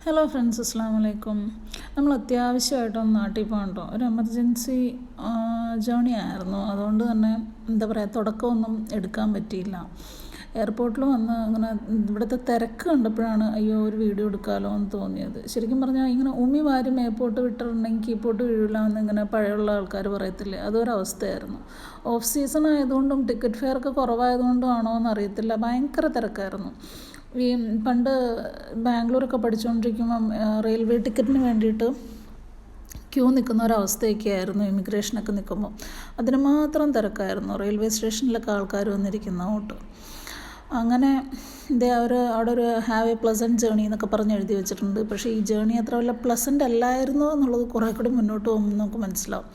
Hello friends, അസ്സാം വലൈക്കും. നമ്മൾ അത്യാവശ്യമായിട്ടൊന്ന് നാട്ടിൽ പോകണ്ടോ, ഒരു എമർജൻസി ജേണി ആയിരുന്നു. അതുകൊണ്ട് തന്നെ എന്താ പറയുക, തുടക്കമൊന്നും എടുക്കാൻ പറ്റിയില്ല. എയർപോർട്ടിൽ വന്ന് അങ്ങനെ ഇവിടുത്തെ തിരക്ക് കണ്ടപ്പോഴാണ് അയ്യോ ഒരു വീഡിയോ എടുക്കാമല്ലോ എന്ന് തോന്നിയത്. ശരിക്കും പറഞ്ഞാൽ ഇങ്ങനെ ഉമ്മി വാരി മേപ്പോട്ട് വിട്ടിട്ടുണ്ടെങ്കിൽ കീപ്പോട്ട് വീഴില്ല എന്ന് ഇങ്ങനെ പഴയുള്ള ആൾക്കാർ പറയത്തില്ലേ, അതൊരവസ്ഥയായിരുന്നു. ഓഫ് സീസൺ ആയതുകൊണ്ടും ടിക്കറ്റ് ഫെയർ ഒക്കെ കുറവായതുകൊണ്ടും ആണോ എന്നറിയത്തില്ല, ഭയങ്കര തിരക്കായിരുന്നു. ഈ പണ്ട് ബാംഗ്ലൂരൊക്കെ പഠിച്ചുകൊണ്ടിരിക്കുമ്പം റെയിൽവേ ടിക്കറ്റിന് വേണ്ടിയിട്ട് ക്യൂ നിൽക്കുന്ന ഒരവസ്ഥയൊക്കെ ആയിരുന്നു. ഇമിഗ്രേഷനൊക്കെ നിൽക്കുമ്പോൾ അതിന് മാത്രം തിരക്കായിരുന്നു. റെയിൽവേ സ്റ്റേഷനിലൊക്കെ ആൾക്കാർ വന്നിരിക്കുന്ന അങ്ങോട്ട്. അങ്ങനെ അവിടെ ഒരു ഹാവ് എ പ്ലസൻറ്റ് ജേണി എന്നൊക്കെ പറഞ്ഞ് എഴുതി വെച്ചിട്ടുണ്ട്. പക്ഷേ ഈ ജേണി അത്ര വല്ല പ്ലസൻ്റ് അല്ലായിരുന്നു എന്നുള്ളത് കുറേ കൂടി മുന്നോട്ട് പോകുമ്പോൾ നമുക്ക് മനസ്സിലാവും.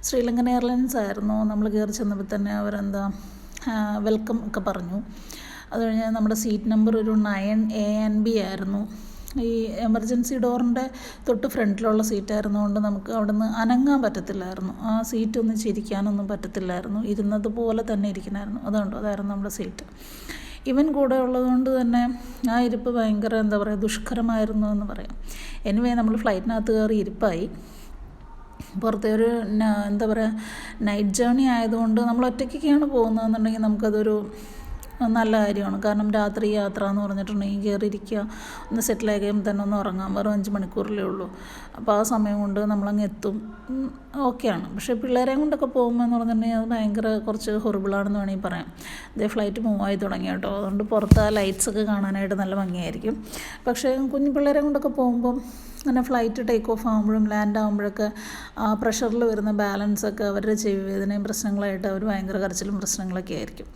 ശ്രീലങ്കൻ എയർലൈൻസ് ആയിരുന്നു. നമ്മൾ കയറി ചെന്നപ്പോൾ തന്നെ അവരെന്താ വെൽക്കം ഒക്കെ പറഞ്ഞു. അത് കഴിഞ്ഞ് നമ്മുടെ സീറ്റ് നമ്പർ ഒരു 9ANB ആയിരുന്നു. ഈ എമർജൻസി ഡോറിൻ്റെ തൊട്ട് ഫ്രണ്ടിലുള്ള സീറ്റായിരുന്നുകൊണ്ട് നമുക്ക് അവിടെ നിന്ന് അനങ്ങാൻ പറ്റത്തില്ലായിരുന്നു. ആ സീറ്റ് ഒന്ന് ചിരിക്കാനൊന്നും പറ്റത്തില്ലായിരുന്നു. ഇരുന്നത് പോലെ തന്നെ ഇരിക്കണമായിരുന്നു. അതായിരുന്നു നമ്മുടെ സീറ്റ്. ഇവൻ കൂടെ ഉള്ളതുകൊണ്ട് തന്നെ ആ ഇരിപ്പ് ഭയങ്കര എന്താ പറയുക, ദുഷ്കരമായിരുന്നു എന്ന് പറയാം. എനിവേ നമ്മൾ ഫ്ലൈറ്റിനകത്ത് കയറി ഇരിപ്പായി. പുറത്തെ ഒരു എന്താ പറയുക, നൈറ്റ് ജേണി ആയതുകൊണ്ട് നമ്മൾ ഒറ്റയ്ക്കൊക്കെയാണ് പോകുന്നതെന്നുണ്ടെങ്കിൽ നമുക്കതൊരു നല്ല കാര്യമാണ്. കാരണം രാത്രി യാത്ര എന്ന് പറഞ്ഞിട്ടുണ്ടെങ്കിൽ കയറിയിരിക്കുക, ഒന്ന് സെറ്റിലായി കഴിയുമ്പോൾ തന്നെ ഒന്ന് ഉറങ്ങാൻ, വെറും 5 മണിക്കൂറിലേ ഉള്ളൂ. അപ്പോൾ ആ സമയം കൊണ്ട് നമ്മളങ്ങ് എത്തും, ഓക്കെയാണ്. പക്ഷേ പിള്ളേരെയും കൊണ്ടൊക്കെ പോകുമ്പോൾ എന്ന് പറഞ്ഞിട്ടുണ്ടെങ്കിൽ അത് ഭയങ്കര കുറച്ച് ഹൊറിബിളാണെന്ന് വേണമെങ്കിൽ പറയാം. ഇതേ ഫ്ലൈറ്റ് മൂവായി തുടങ്ങി കേട്ടോ. അതുകൊണ്ട് പുറത്ത് ആ ലൈറ്റ്സൊക്കെ കാണാനായിട്ട് നല്ല ഭംഗിയായിരിക്കും. പക്ഷേ കുഞ്ഞു പിള്ളേരെ കൊണ്ടൊക്കെ പോകുമ്പം അങ്ങനെ ഫ്ലൈറ്റ് ടേക്ക് ഓഫ് ആകുമ്പോഴും ലാൻഡ് ആകുമ്പോഴൊക്കെ ആ പ്രഷറിൽ വരുന്ന ബാലൻസൊക്കെ അവരുടെ ചെവി വേദനയും പ്രശ്നങ്ങളായിട്ട് അവർ ഭയങ്കര കരച്ചിലും പ്രശ്നങ്ങളൊക്കെ ആയിരിക്കും.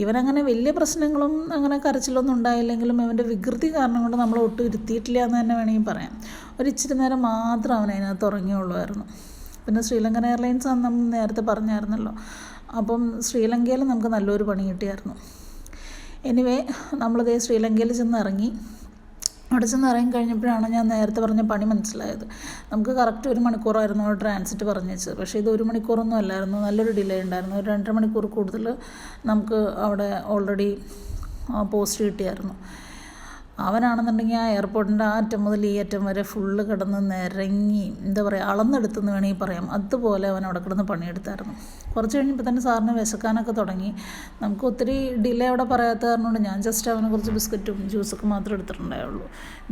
ഇവനങ്ങനെ വലിയ പ്രശ്നങ്ങളും അങ്ങനെ കരച്ചിലൊന്നും ഉണ്ടായില്ലെങ്കിലും അവൻ്റെ വികൃതി കാരണം കൊണ്ട് നമ്മൾ ഒട്ടും ഇരുത്തിയിട്ടില്ല എന്ന് തന്നെ വേണമെങ്കിൽ പറയാം. ഒരു ഇച്ചിരി നേരം മാത്രം അവൻ അതിനകത്ത് ഉറങ്ങിയുള്ളായിരുന്നു. പിന്നെ ശ്രീലങ്കൻ എയർലൈൻസ് അന്ന് നമ്മൾ നേരത്തെ പറഞ്ഞായിരുന്നല്ലോ. അപ്പം ശ്രീലങ്കയിൽ നമുക്ക് നല്ലൊരു പണി കിട്ടിയായിരുന്നു. എനിവേ നമ്മളിതേ ശ്രീലങ്കയിൽ ചെന്ന് ഇറങ്ങി. അവിടെ ചെന്ന് ഇറങ്ങി കഴിഞ്ഞപ്പോഴാണ് ഞാൻ നേരത്തെ പറഞ്ഞ പണി മനസ്സിലായത്. നമുക്ക് കറക്റ്റ് 1 മണിക്കൂറായിരുന്നു ട്രാൻസിറ്റ് പറഞ്ഞു വെച്ചത്. പക്ഷേ ഇത് 1 മണിക്കൂറൊന്നും അല്ലായിരുന്നു, നല്ലൊരു ഡിലേ ഉണ്ടായിരുന്നു. ഒരു 2.5 മണിക്കൂർ കൂടുതൽ നമുക്ക് അവിടെ ഓൾറെഡി പോസ്റ്റ് കിട്ടിയായിരുന്നു. അവനാണെന്നുണ്ടെങ്കിൽ ആ എയർപോർട്ടിൻ്റെ ആ അറ്റം മുതൽ ഈ അറ്റം വരെ ഫുള്ള് കിടന്ന് നിരങ്ങി എന്താ പറയുക, അളന്നെടുത്തെന്ന് വേണമെങ്കിൽ പറയാം. അതുപോലെ അവൻ അവിടെ കിടന്ന് പണിയെടുത്തായിരുന്നു. കുറച്ച് കഴിഞ്ഞപ്പോൾ തന്നെ സാറിന് വിശക്കാനൊക്കെ തുടങ്ങി. നമുക്ക് ഒത്തിരി ഡിലേ അവിടെ പറയാത്ത കാരണമുണ്ട് ഞാൻ ജസ്റ്റ് അവന് കുറച്ച് ബിസ്ക്കറ്റും ജ്യൂസൊക്കെ മാത്രമേ എടുത്തിട്ടുണ്ടായുള്ളൂ.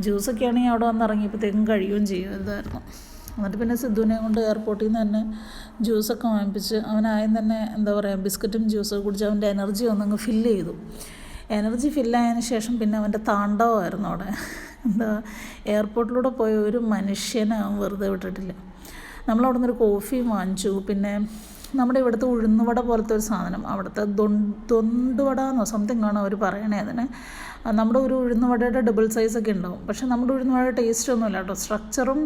ജ്യൂസൊക്കെ ആണെങ്കിൽ അവിടെ വന്ന് ഇറങ്ങിയപ്പോഴത്തേക്കും കഴിയുകയും ചെയ്യുമായിരുന്നു. എന്നിട്ട് പിന്നെ സിദ്ധുവിനെ കൊണ്ട് എയർപോർട്ടിൽ നിന്ന് തന്നെ ജ്യൂസൊക്കെ വാങ്ങിപ്പിച്ച് അവനായും തന്നെ എന്താ പറയുക, ബിസ്ക്കറ്റും ജ്യൂസൊക്കെ കുടിച്ച് അവൻ്റെ എനർജി ഒന്നങ്ങ് ഫില്ല് ചെയ്തു. എനർജി ഫില്ലായതിന് ശേഷം പിന്നെ അവൻ്റെ താണ്ഡവമായിരുന്നു അവിടെ. എന്താ, എയർപോർട്ടിലൂടെ പോയ ഒരു മനുഷ്യനെ അവൻ വെറുതെ വിട്ടിട്ടില്ല. നമ്മളവിടെ നിന്നൊരു കോഫി വാങ്ങിച്ചു. പിന്നെ നമ്മുടെ ഇവിടുത്തെ ഉഴുന്നുവട പോലത്തെ ഒരു സാധനം, അവിടുത്തെ തൊണ്ടുവട എന്നോ സംതിങ് ആണോ അവർ പറയണേ അതിന്. നമ്മുടെ ഒരു ഉഴുന്നുവടയുടെ ഡബിൾ സൈസൊക്കെ ഉണ്ടാവും. പക്ഷേ നമ്മുടെ ഉഴുന്നുവടയുടെ ടേസ്റ്റ് ഒന്നുമില്ല കേട്ടോ. സ്ട്രക്ചറും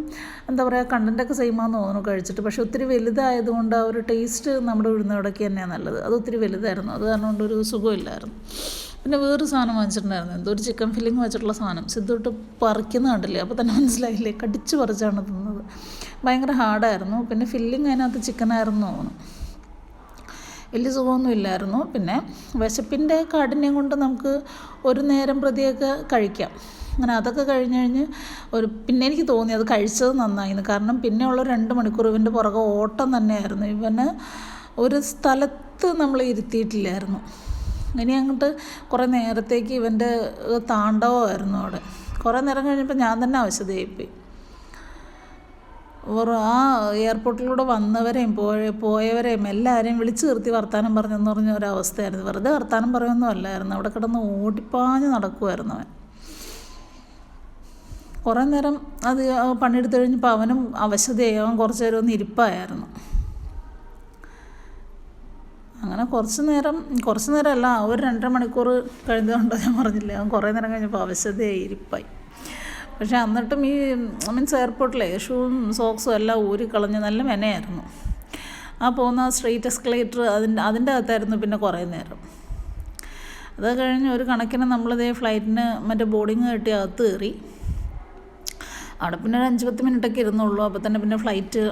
എന്താ പറയുക, കണ്ടൻറ്റൊക്കെ സെയിമാണെന്ന് തോന്നുന്നു കഴിച്ചിട്ട്. പക്ഷേ ഒത്തിരി വലുതായതുകൊണ്ട് ആ ഒരു ടേസ്റ്റ് നമ്മുടെ ഉഴുന്നുവടയ്ക്ക് തന്നെയാണ് നല്ലത്. അത് ഒത്തിരി വലുതായിരുന്നു, അത് കാരണം കൊണ്ടൊരു സുഖമില്ലായിരുന്നു. പിന്നെ വേറൊരു സാധനം വാങ്ങിച്ചിട്ടുണ്ടായിരുന്നു, എന്തോ ഒരു ചിക്കൻ ഫില്ലിങ് വെച്ചിട്ടുള്ള സാധനം. സിദ്ധുട്ട് പറിക്കുന്ന കണ്ടില്ലേ, അപ്പോൾ തന്നെ മനസ്സിലായില്ലേ, കടിച്ച് പറിച്ചാണ് തിന്നത്. ഭയങ്കര ഹാർഡായിരുന്നു. പിന്നെ ഫില്ലിങ് അതിനകത്ത് ചിക്കനായിരുന്നു തോന്നുന്നു. വലിയ സുഖമൊന്നും ഇല്ലായിരുന്നു. പിന്നെ വിശപ്പിൻ്റെ കാഠിന്യം കൊണ്ട് നമുക്ക് ഒരു നേരം പ്രതിയൊക്കെ കഴിക്കാം. അങ്ങനെ അതൊക്കെ കഴിഞ്ഞ് പിന്നെ എനിക്ക് തോന്നി അത് കഴിച്ചത് നന്നായിരുന്നു. കാരണം പിന്നെയുള്ള 2 മണിക്കൂർ ഇവൻ്റെ പുറകെ ഓട്ടം തന്നെയായിരുന്നു. ഇവന് ഒരു സ്ഥലത്ത് നമ്മൾ ഇരുത്തിയിട്ടില്ലായിരുന്നു. ഇനി അങ്ങോട്ട് കുറേ നേരത്തേക്ക് ഇവൻ്റെ താണ്ഡവമായിരുന്നു അവിടെ. കുറേ നേരം കഴിഞ്ഞപ്പോൾ ഞാൻ തന്നെ അവശതയായിപ്പോയി. ആ എയർപോർട്ടിലൂടെ വന്നവരെയും പോയവരെയും എല്ലാവരെയും വിളിച്ചു നിർത്തി വർത്താനം പറഞ്ഞെന്ന് പറഞ്ഞ ഒരവസ്ഥയായിരുന്നു. വെറുതെ വർത്താനം പറയുമൊന്നും അല്ലായിരുന്നു, അവിടെ കിടന്ന് ഓടിപ്പാഞ്ഞ് നടക്കുമായിരുന്നു അവൻ. കുറേ നേരം അത് പണിയെടുത്ത് കഴിഞ്ഞപ്പോൾ അവനും അവശതയായി. അവൻ കുറച്ച് നേരം ഒന്ന് ഇരിപ്പായിരുന്നു. അങ്ങനെ കുറച്ച് നേരമല്ല, ഒരു 2.5 മണിക്കൂർ കഴിഞ്ഞതുകൊണ്ടോ ഞാൻ പറഞ്ഞില്ലേ, അവൻ കുറേ നേരം കഴിഞ്ഞപ്പോൾ അവശതയായി ഇരിപ്പായി. പക്ഷേ എന്നിട്ടും ഈ മീൻസ് എയർപോർട്ടിലെ ഷൂവും സോക്സും എല്ലാം ഊരിക്കളഞ്ഞ് നല്ല മെനയായിരുന്നു. ആ പോകുന്ന സ്ട്രെയിറ്റ് എസ്കലേറ്റർ അതിൻ്റെ അകത്തായിരുന്നു പിന്നെ കുറേ നേരം. അത് കഴിഞ്ഞ് ഒരു കണക്കിന് നമ്മളിതേ ഫ്ലൈറ്റിന് മറ്റേ ബോർഡിങ് കെട്ടി അകത്ത് കയറി. അവിടെ പിന്നെ ഒരു 5-10 മിനിറ്റൊക്കെ ഇരുന്നുള്ളൂ. അപ്പോൾ തന്നെ പിന്നെ ഫ്ലൈറ്റ്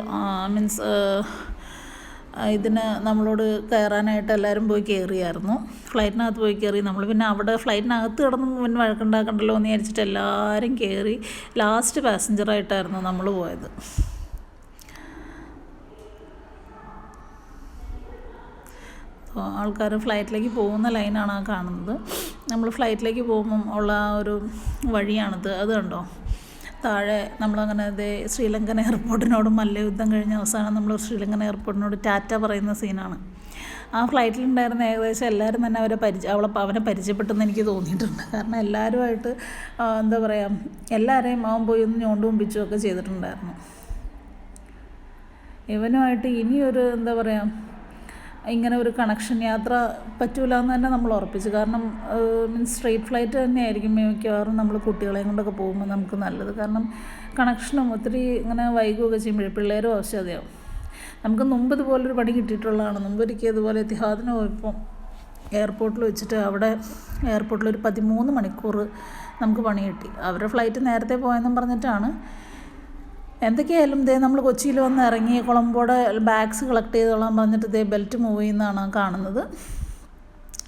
ഇതിന് നമ്മളോട് കയറാനായിട്ട് എല്ലാവരും പോയി കയറിയായിരുന്നു. ഫ്ലൈറ്റിനകത്ത് പോയി കയറി. നമ്മൾ പിന്നെ അവിടെ ഫ്ലൈറ്റിനകത്ത് കിടന്ന് പിന്നെ വഴക്കുണ്ടാക്കണ്ടല്ലോ എന്ന് വിചാരിച്ചിട്ട് എല്ലാവരും കയറി. ലാസ്റ്റ് പാസഞ്ചറായിട്ടായിരുന്നു നമ്മൾ പോയത്. അപ്പോൾ ആൾക്കാർ ഫ്ലൈറ്റിലേക്ക് പോകുന്ന ലൈനാണ് ആ കാണുന്നത്. നമ്മൾ ഫ്ലൈറ്റിലേക്ക് പോകുമ്പം ഉള്ള ആ ഒരു വഴിയാണിത്. അത് കണ്ടോ, താഴെ നമ്മളങ്ങനെ അതേ ശ്രീലങ്കൻ എയർപോർട്ടിനോട് മല്ലയുദ്ധം കഴിഞ്ഞ അവസാനം നമ്മൾ ശ്രീലങ്കൻ എയർപോർട്ടിനോട് ടാറ്റ പറയുന്ന സീനാണ്. ആ ഫ്ലൈറ്റിലുണ്ടായിരുന്ന ഏകദേശം എല്ലാവരും തന്നെ അവനെ പരിചയപ്പെട്ടെന്ന് എനിക്ക് തോന്നിയിട്ടുണ്ട്. കാരണം എല്ലാവരുമായിട്ട് എന്താ പറയുക, എല്ലാവരെയും അവൻ പോയി ഒന്ന് ഞോണ്ടും പിച്ചുമൊക്കെ ചെയ്തിട്ടുണ്ടായിരുന്നു. ഇവനുമായിട്ട് ഇനിയൊരു എന്താ പറയുക, ഇങ്ങനെ ഒരു കണക്ഷൻ യാത്ര പറ്റൂല എന്ന് തന്നെ നമ്മൾ ഉറപ്പിച്ചു. കാരണം മീൻസ് സ്ട്രെയിറ്റ് ഫ്ലൈറ്റ് തന്നെയായിരിക്കും മിക്കവാറും നമ്മൾ കുട്ടികളെയും കൊണ്ടൊക്കെ പോകുമ്പോൾ നമുക്ക് നല്ലത്. കാരണം കണക്ഷനും ഒത്തിരി ഇങ്ങനെ വൈകുകയൊക്കെ ചെയ്യുമ്പോഴേ പിള്ളേരും ആവശ്യതയാവും. നമുക്ക് മുമ്പ് ഇതുപോലൊരു പണി കിട്ടിയിട്ടുള്ളതാണ്. മുമ്പൊരിക്കൽ ഇതുപോലെ എത്തിഹാദിന് പോയപ്പോൾ എയർപോർട്ടിൽ വെച്ചിട്ട് അവിടെ എയർപോർട്ടിലൊരു 13 മണിക്കൂർ നമുക്ക് പണി കിട്ടി. അവരുടെ ഫ്ലൈറ്റ് നേരത്തെ പോയെന്നും പറഞ്ഞിട്ടാണ്. എന്തൊക്കെയായാലും നമ്മൾ കൊച്ചിയിൽ വന്ന് ഇറങ്ങി കൊളംബോടെ ബാഗ്സ് കളക്ട് ചെയ്തോളാൻ പറഞ്ഞിട്ട് ബെൽറ്റ് മൂവ് ചെയ്യുന്നതാണ് കാണുന്നത്.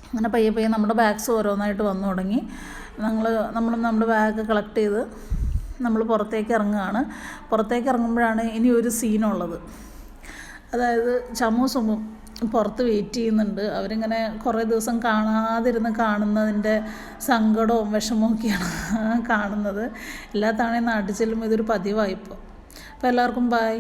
അങ്ങനെ പയ്യെ നമ്മുടെ ബാഗ്സ് ഓരോന്നായിട്ട് വന്നു തുടങ്ങി. നമ്മൾ നമ്മുടെ ബാഗ് കളക്ട് ചെയ്ത് നമ്മൾ പുറത്തേക്ക് ഇറങ്ങുകയാണ്. പുറത്തേക്ക് ഇറങ്ങുമ്പോഴാണ് ഇനി ഒരു സീനുള്ളത്. അതായത് ചമൂസുമും പുറത്ത് വെയിറ്റ് ചെയ്യുന്നുണ്ട്. അവരിങ്ങനെ കുറേ ദിവസം കാണാതിരുന്ന് കാണുന്നതിൻ്റെ സങ്കടവും വിഷമവും ഒക്കെയാണ് കാണുന്നത്. എല്ലാ തവണയും നാട്ടിൽ ചെല്ലുമ്പോൾ ഇതൊരു പതിവായിപ്പോൾ. അപ്പോൾ എല്ലാവർക്കും ബൈ.